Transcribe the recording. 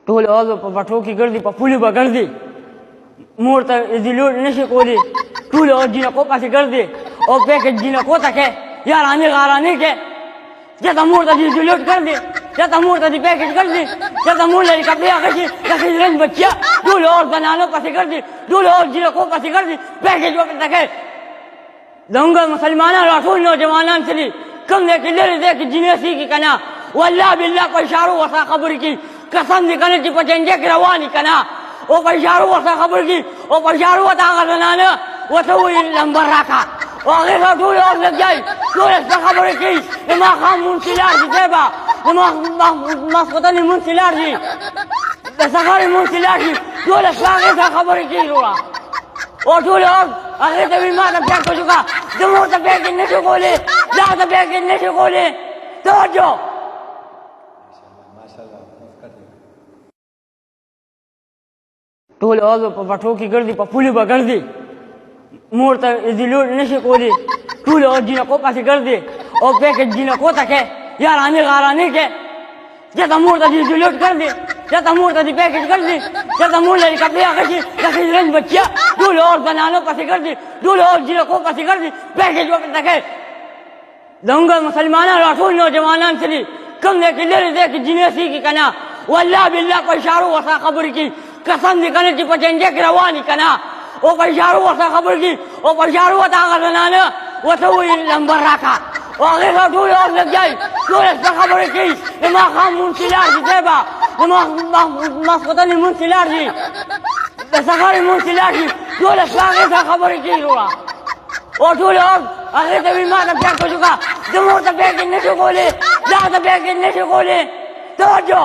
ټول اوازو په پټو کې ګرځي، په پولو به ګرځي، مور ته ازلوټ نشي کولی، ټول اوز جینکو پسې ګرځي او پیکج جینکو ته کې یارانې غارانې کې چېرته مور ته دې ازلوټ ګرځي، چېرته مور ته دې پیکج ګرځي، چېرته مور لري کپړې اخیستي د ښځلنج بچیا ټول اوز زنانو پسې ګرځي، ټول اوز جینکو پسې ګرځي، پیکج ورته کې زموږ مسلمانان راټول نوجوانان څه دي کوم دی کې لرې دی کې جینۍ سیږي که نه والله بالله په اشارو ورسره خبرې کوي، قسم دی که نه چې په چنجه کې رواني که نه او په اشارو ورسره خبرې کوي او په اشارو ورته هغه زنانه ورته وایي لمبر راکړه او هغې سره ټول اوس لګیایي ټول څه خبرې کوي د ماښام لمونځ چې لاړ شي دی به د ماسخوتن لمونځ چې لاړ شي د سهار لمونځ چې لاړ شي ټول څه هغې سره خبرې کوي وروره او ټول اوس هغې ته وایي ما ته پیک په چوکه د مور ته پیک نه شي کولی دا ته پیک نه شي کولی توجه ټول اوازو په پټو کې ګرځي، په پولو به ګرځي، مور ته ازلوټ نشي کولی، ټول اوز جینکو پسې ګرځي او پیکج جینکو ته کې یارانې غارانې کې چېرته مور ته دې ازلوټ ګرځي، چېرته مور ته دې پیکج ګرځي، چېرته مور لري کپړې اخیستي د ښځلنج بچیا ټول اوز زنانو پسې ګرځي، ټول اوز جینکو پسې ګرځي، پیکج ورته کې زموږ مسلمانان راټول نوجوانان څه دي کوم دی کې لرې دی کې جینۍ سیږي که نه والله بالله په اشارو ورسره خبرې کوي، قسم دی که نه چې په چنجه کې رواني که نه او په اشارو ورسره خبرې کوي او په اشارو ورته هغه زنانه ورته وایي لمبر راکړه او هغې سره ټول اوس لګیایي ټول څه خبرې کوي د ماښام لمونځ چې لاړ شي دی به د ماسخوتن لمونځ چې لاړ شي د سهار لمونځ چې لاړ شي ټول څه هغې سره خبرې کوي وروره او ټول اوس هغې ته وایي ما ته پیک په چوکه د مور ته پیک نه شي کولی دا ته پیک نه شي کولی توجه